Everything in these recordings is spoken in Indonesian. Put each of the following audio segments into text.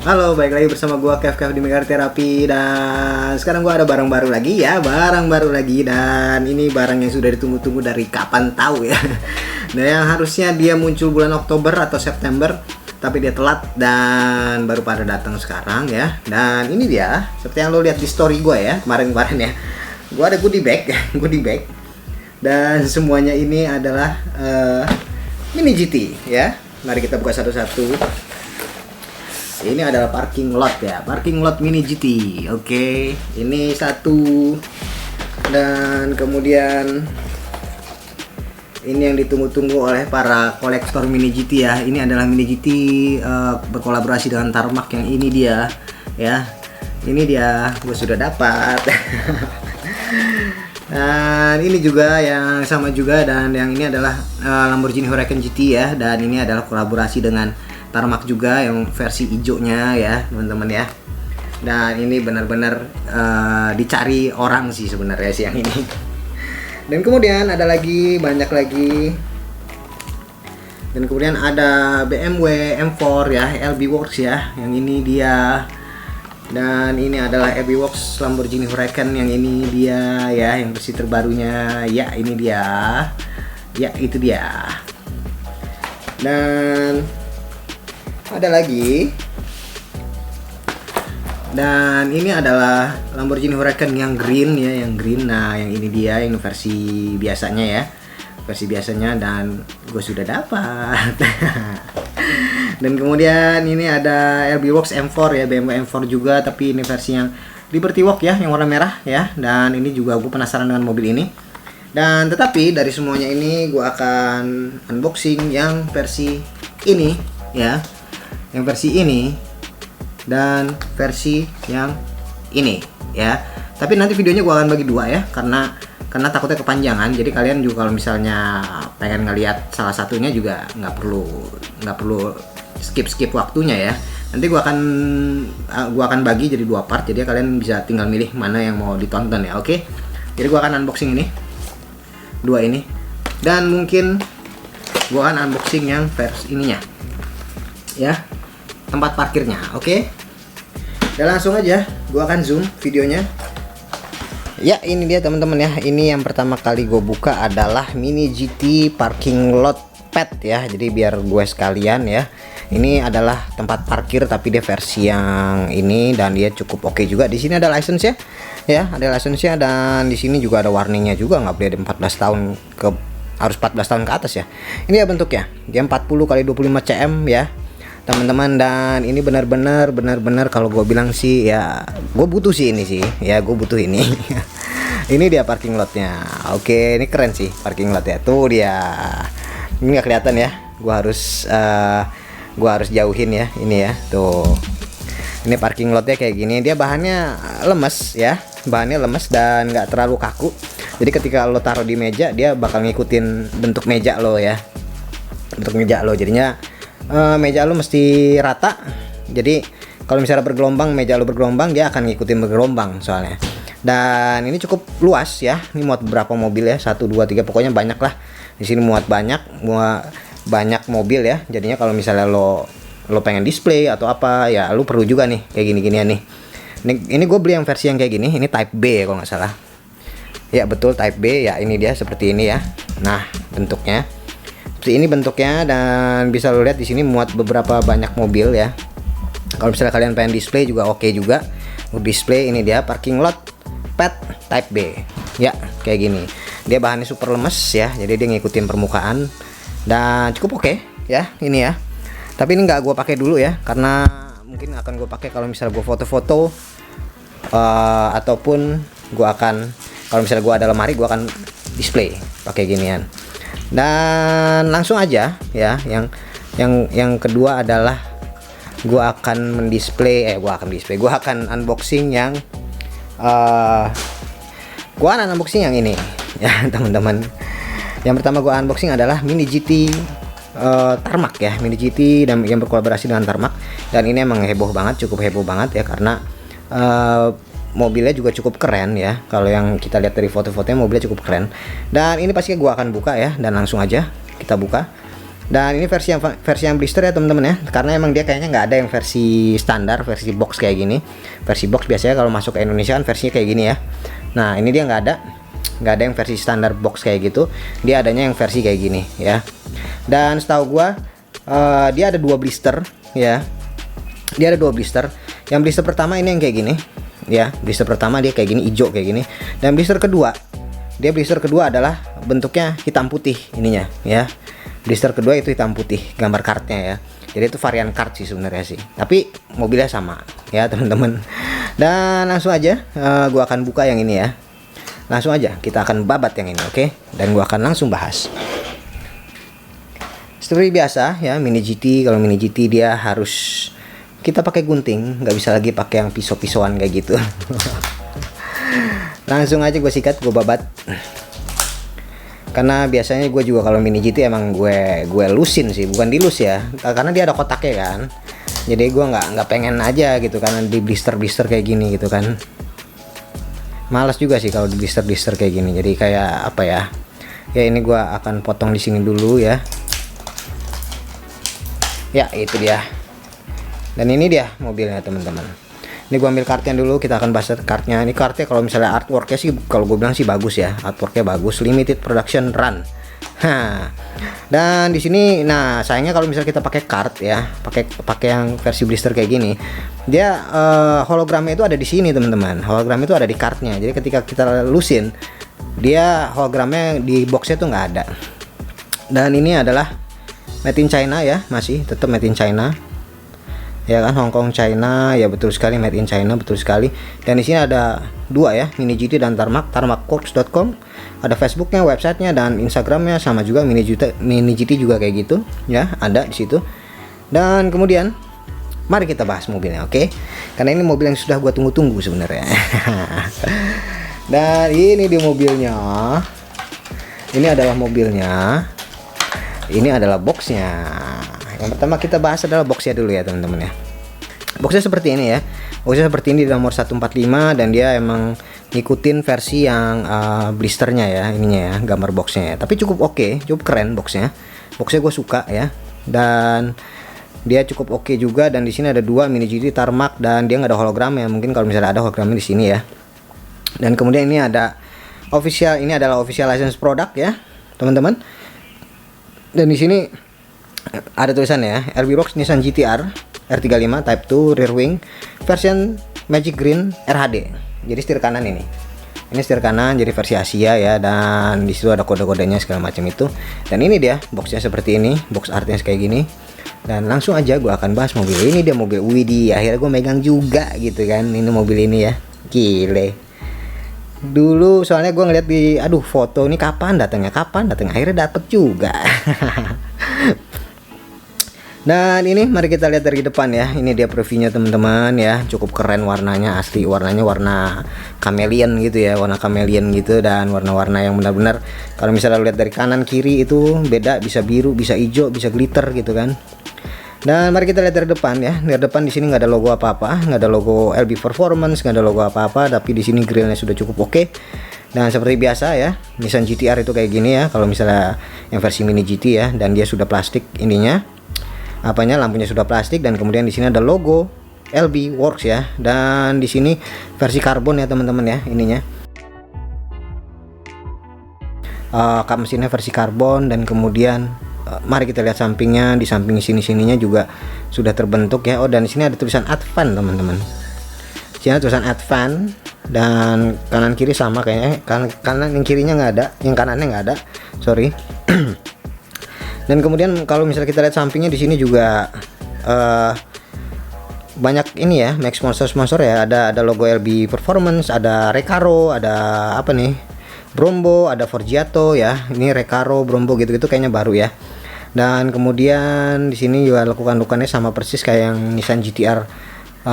Halo, balik lagi bersama gua Kev di Megar Terapi. Dan sekarang gua ada barang baru lagi ya, dan ini barang yang sudah ditunggu-tunggu dari kapan tahu ya. Nah, yang harusnya dia muncul bulan Oktober atau September, tapi dia telat dan baru pada datang sekarang ya. Dan ini dia, seperti yang lo lihat di story gua ya, kemarin-kemarin ya. Gua ada goodie bag, goodie bag. Dan semuanya ini adalah Mini GT ya. Mari kita buka satu-satu. Ini adalah parking lot ya, parking lot Mini GT. Oke, ini satu. Dan kemudian ini yang ditunggu-tunggu oleh para kolektor Mini GT ya. Ini adalah Mini GT berkolaborasi dengan Tarmac, yang ini dia ya. Ini dia, gue sudah dapat. Dan ini juga yang sama juga, dan yang ini adalah Lamborghini Huracan GT ya. Dan ini adalah kolaborasi dengan Tarmac juga, yang versi hijaunya ya teman-teman ya. Dan ini benar-benar dicari orang sih sebenarnya sih yang ini. Dan kemudian ada lagi, banyak lagi. Dan kemudian ada BMW M4 ya, LB Works ya, yang ini dia. Dan ini adalah LB Works Lamborghini Huracan, yang ini dia ya, yang versi terbarunya ya. Ini dia ya, itu dia. Dan ada lagi. Dan ini adalah Lamborghini Huracan yang green ya, yang green. Nah, yang ini dia, yang versi biasanya ya. Versi biasanya, dan gue sudah dapat. Dan kemudian ini ada LB Works M4 ya, BMW M4 juga, tapi ini versi yang Liberty Walk ya, yang warna merah ya. Dan ini juga gue penasaran dengan mobil ini. Dan tetapi dari semuanya ini gue akan unboxing yang versi ini ya, yang versi ini dan versi yang ini ya. Tapi nanti videonya gue akan bagi dua ya, karena takutnya kepanjangan. Jadi kalian juga kalau misalnya pengen ngelihat salah satunya juga nggak perlu skip waktunya ya. Nanti gue akan bagi jadi dua part, jadi kalian bisa tinggal milih mana yang mau ditonton ya. Oke, jadi gue akan unboxing ini, dua ini, dan mungkin gue akan unboxing yang versi ininya ya, tempat parkirnya. Oke, dan langsung aja gue akan zoom videonya. Ya, ini dia teman-teman ya. Ini yang pertama kali gue buka adalah Mini GT parking lot pad ya. Jadi biar gue sekalian ya. Ini adalah tempat parkir, tapi dia versi yang ini, dan dia cukup oke juga. Di sini ada license ya. Ya, ada license-nya, dan di sini juga ada warningnya juga, nggak boleh ada 14 tahun ke, harus 14 tahun ke atas ya. Ini ya bentuknya. Dia 40 kali 25 cm ya, teman-teman. Dan ini benar-benar kalau gue bilang sih ya, gue butuh sih ini sih ya, gue butuh ini. Ini dia parking lotnya. Oke, ini keren sih parking lotnya. Tuh dia. Ini nggak kelihatan ya, gue harus jauhin ya ini ya. Tuh, ini parking lotnya kayak gini. Dia bahannya lemes ya, bahannya lemes dan nggak terlalu kaku. Jadi ketika lo taruh di meja, dia bakal ngikutin bentuk meja lo ya, bentuk meja lo. Jadinya meja lo mesti rata. Jadi kalau misalnya bergelombang, meja lo bergelombang, dia akan ngikutin bergelombang soalnya. Dan ini cukup luas ya. Ini muat beberapa mobil ya, 1, 2, 3, pokoknya banyak lah. Di sini muat banyak mobil ya. Jadinya kalau misalnya lo pengen display atau apa ya, lo perlu juga nih kayak gini-ginian nih. Ini gue beli yang versi yang kayak gini. Ini Type B kalau nggak salah. Ya betul, Type B ya. Ini dia seperti ini ya. Nah, bentuknya ini bentuknya, dan bisa lo lihat di sini muat beberapa banyak mobil ya. Kalau misalnya kalian pengen display juga oke juga. Display, ini dia parking lot pad Type B ya, kayak gini. Dia bahannya super lemes ya, jadi dia ngikutin permukaan dan cukup oke ya ini ya. Tapi ini nggak gue pakai dulu ya, karena mungkin akan gue pakai kalau misalnya gue foto-foto, ataupun gue akan, kalau misalnya gue ada lemari, gue akan display pakai ginian. Dan langsung aja ya, yang kedua adalah gue akan unboxing yang yang ini ya teman-teman. Yang pertama gue unboxing adalah Mini GT Tarmac ya, Mini GT, dan yang berkolaborasi dengan Tarmac. Dan ini emang heboh banget, cukup heboh banget ya, karena mobilnya juga cukup keren ya. Kalau yang kita lihat dari foto-fotonya, mobilnya cukup keren. Dan ini pasti gue akan buka ya, dan langsung aja kita buka. Dan ini versi yang blister ya teman-teman ya, karena emang dia kayaknya nggak ada yang versi standar, versi box kayak gini. Versi box biasanya kalau masuk ke Indonesia kan versinya kayak gini ya. Nah ini dia nggak ada yang versi standar box kayak gitu. Dia adanya yang versi kayak gini ya. Dan setahu gua dia ada 2 blister ya. Dia ada 2 blister. Yang blister pertama ini yang kayak gini ya. Blister pertama dia kayak gini, hijau kayak gini. Dan blister kedua adalah bentuknya hitam putih ininya ya. Blister kedua itu hitam putih gambar kartnya ya. Jadi itu varian kart sih sebenarnya sih. Tapi mobilnya sama ya teman-teman. Dan langsung aja gua akan buka yang ini ya. Langsung aja kita akan babat yang ini, oke? Dan gua akan langsung bahas. Seperti biasa ya, Mini GT. Kalau Mini GT dia harus kita pakai gunting, nggak bisa lagi pakai yang pisau-pisauan kayak gitu. Langsung aja gue sikat, gue babat. Karena biasanya gue juga kalau Mini GT emang gue lusin sih, bukan dilus ya, karena dia ada kotaknya kan. Jadi gue nggak pengen aja gitu karena di blister kayak gini gitu kan. Malas juga sih kalau di blister kayak gini. Jadi kayak apa ya? Ya ini gue akan potong di sini dulu ya. Ya itu dia. Dan ini dia mobilnya teman-teman. Ini gua ambil kartnya dulu, kita akan bahas kartnya. Ini kartnya kalau misalnya artworknya sih, kalau gue bilang sih bagus ya, artworknya bagus, limited production run. Dan di sini, nah sayangnya kalau misalnya kita pakai kart ya, pakai yang versi blister kayak gini, dia hologramnya itu ada di sini teman-teman. Hologram itu ada di kartnya. Jadi ketika kita lusin, dia hologramnya di boxnya tuh nggak ada. Dan ini adalah made in China ya, masih tetap made in China. Ya kan, Hong Kong China ya, betul sekali, made in China, betul sekali. Dan di sini ada 2 ya, Mini GT dan tarmakcorps.com. Ada Facebooknya, websitenya, dan Instagramnya, sama juga Mini GT juga kayak gitu ya, ada di situ. Dan kemudian mari kita bahas mobilnya, oke? Karena ini mobil yang sudah gua tunggu-tunggu sebenarnya. Dan ini dia mobilnya. Ini adalah mobilnya. Ini adalah boxnya. Yang pertama kita bahas adalah boxnya dulu ya teman-teman ya. Boxnya seperti ini ya. Boxnya seperti ini di nomor 145 dan dia emang ngikutin versi yang blisternya ya, ininya ya, gambar boxnya ya. Tapi cukup oke, cukup keren boxnya. Boxnya gue suka ya. Dan dia cukup oke juga. Dan di sini ada 2 Mini GT Tarmac dan dia nggak ada hologram ya. Mungkin kalau misalnya ada hologramnya di sini ya. Dan kemudian ini ada official, ini adalah official license product ya teman-teman. Dan di sini ada tulisannya ya, RB Rocks Nissan GT-R R35 Type 2 rear wing version Magic Green RHD. Jadi setir kanan ini setir kanan, jadi versi Asia ya. Dan di situ ada kode-kodenya segala macam itu. Dan ini dia boxnya seperti ini, box artnya kayak gini. Dan langsung aja gue akan bahas mobil ini. Dia mobil Widi, akhirnya gue megang juga gitu kan. Ini mobil ini ya, gile. Dulu soalnya gue ngeliat di foto ini kapan datangnya, akhirnya dapet juga. Dan ini mari kita lihat dari depan ya. Ini dia previewnya teman-teman ya. Cukup keren warnanya, asli warnanya warna chameleon gitu ya, warna chameleon gitu. Dan warna-warna yang benar-benar kalau misalnya lihat dari kanan kiri itu beda, bisa biru, bisa hijau, bisa glitter gitu kan. Dan mari kita lihat dari depan ya. Dari depan di sini nggak ada logo apa-apa, nggak ada logo LB Performance, nggak ada logo apa-apa. Tapi di sini grillnya sudah cukup oke. Dan seperti biasa ya, Nissan GT-R itu kayak gini ya. Kalau misalnya yang versi Mini GT ya, dan dia sudah plastik ininya. Lampunya sudah plastik. Dan kemudian di sini ada logo LB Works ya. Dan di sini versi karbon ya teman-teman ya, ininya. Kap mesinnya versi karbon. Dan kemudian mari kita lihat sampingnya. Di samping sininya juga sudah terbentuk ya. Oh, dan di sini ada tulisan Advan teman-teman. Di sini ada tulisan Advan. Dan kanan kiri sama kayaknya. Kanan yang kirinya nggak ada, yang kanannya nggak ada. Sorry. Dan kemudian kalau misalnya kita lihat sampingnya di sini juga banyak ini ya, make sponsor ya. Ada logo LB Performance, ada Recaro, ada apa nih, Brombo, ada Forgiato ya. Ini Recaro, Brombo gitu-gitu kayaknya baru ya. Dan kemudian di sini juga lekukan-lekukannya sama persis kayak yang Nissan GT-R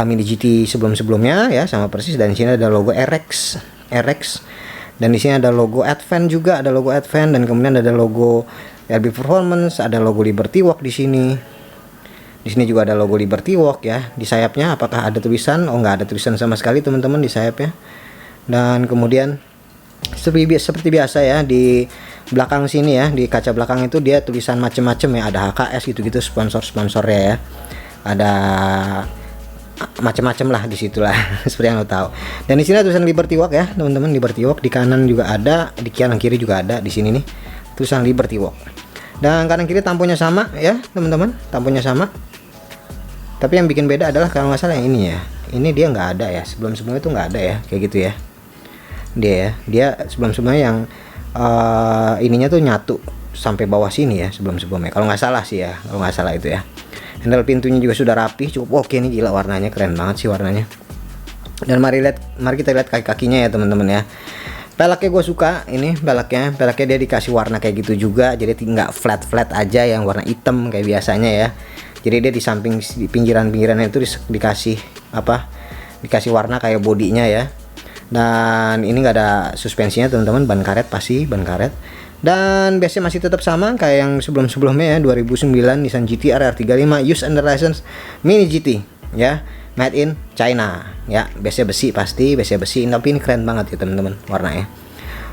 Mini GT sebelum-sebelumnya ya, sama persis. Dan di sini ada logo RX. Dan di sini ada logo Advan juga, ada logo Advan. Dan kemudian ada logo LB Performance, ada logo Liberty Walk di sini. Di sini juga ada logo Liberty Walk ya. Di sayapnya apakah ada tulisan? Oh, nggak ada tulisan sama sekali teman-teman di sayapnya. Dan kemudian seperti biasa ya, di belakang sini ya, di kaca belakang itu dia tulisan macem-macem ya, ada HKS gitu-gitu, sponsor-sponsornya ya, ada macam-macam lah di situlah seperti yang lo tahu. Dan di sini ada tulisan Liberty Walk ya teman-teman, Liberty Walk. Di kanan juga ada, di kanan kiri juga ada, di sini nih tulisan Liberty Walk. Dan kanan kiri tamponya sama ya teman-teman, tamponya sama. Tapi yang bikin beda adalah kalau nggak salah yang ini ya, ini dia nggak ada ya, sebelum-sebelumnya itu nggak ada ya, kayak gitu ya. Dia sebelum-sebelumnya yang ininya tuh nyatu sampai bawah sini ya sebelum-sebelumnya, kalau nggak salah sih ya, kalau nggak salah itu ya. Handle pintunya juga sudah rapi, cukup oke nih, gila warnanya keren banget sih warnanya. Dan mari kita lihat kaki-kakinya ya teman-teman ya. Peleknya gue suka ini, peleknya dia dikasih warna kayak gitu juga, jadi nggak flat aja yang warna hitam kayak biasanya ya. Jadi dia di samping, di pinggiran-pinggirannya itu dikasih apa? Dikasih warna kayak bodinya ya. Dan ini nggak ada suspensinya teman-teman, ban karet pasti, ban karet. Dan base masih tetap sama kayak yang sebelum-sebelumnya ya, 2009 Nissan GT RR35 Use Under License Mini GT ya, made in China ya. Base besi pasti, base besi, tapi ini keren banget ya teman-teman warnanya.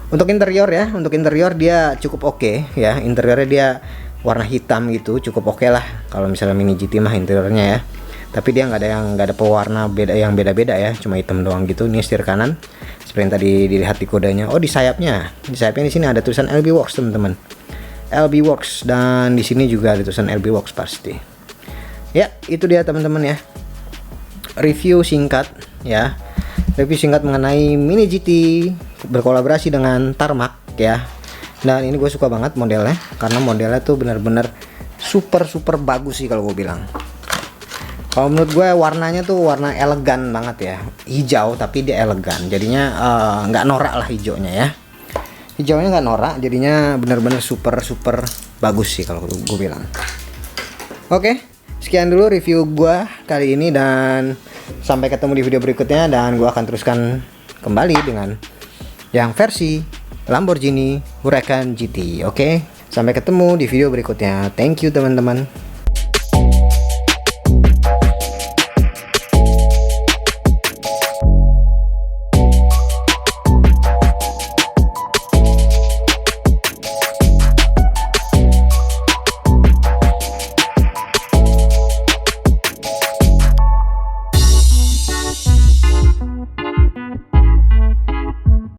Untuk interior ya, untuk interior dia cukup oke ya, interiornya dia warna hitam gitu, cukup oke lah kalau misalnya Mini GT mah interiornya ya. Tapi dia nggak ada pewarna beda-beda ya, cuma hitam doang gitu. Ini setir kanan seperti yang tadi dilihat di kodenya. Oh, di sayapnya di sini ada tulisan LB Works teman-teman, LB Works. Dan di sini juga ada tulisan LB Works pasti ya. Itu dia teman-teman ya, review singkat ya, review singkat mengenai Mini GT berkolaborasi dengan Tarmac ya. Dan ini gue suka banget modelnya, karena modelnya tuh bener-bener super bagus sih kalau gue bilang. Kalau menurut gue warnanya tuh warna elegan banget ya, hijau tapi dia elegan, jadinya nggak norak lah hijaunya ya, hijaunya nggak norak, jadinya bener-bener super bagus sih kalau gue bilang. Oke, sekian dulu review gue kali ini, dan sampai ketemu di video berikutnya. Dan gue akan teruskan kembali dengan yang versi Lamborghini Huracan GT. Oke, sampai ketemu di video berikutnya. Thank you teman-teman.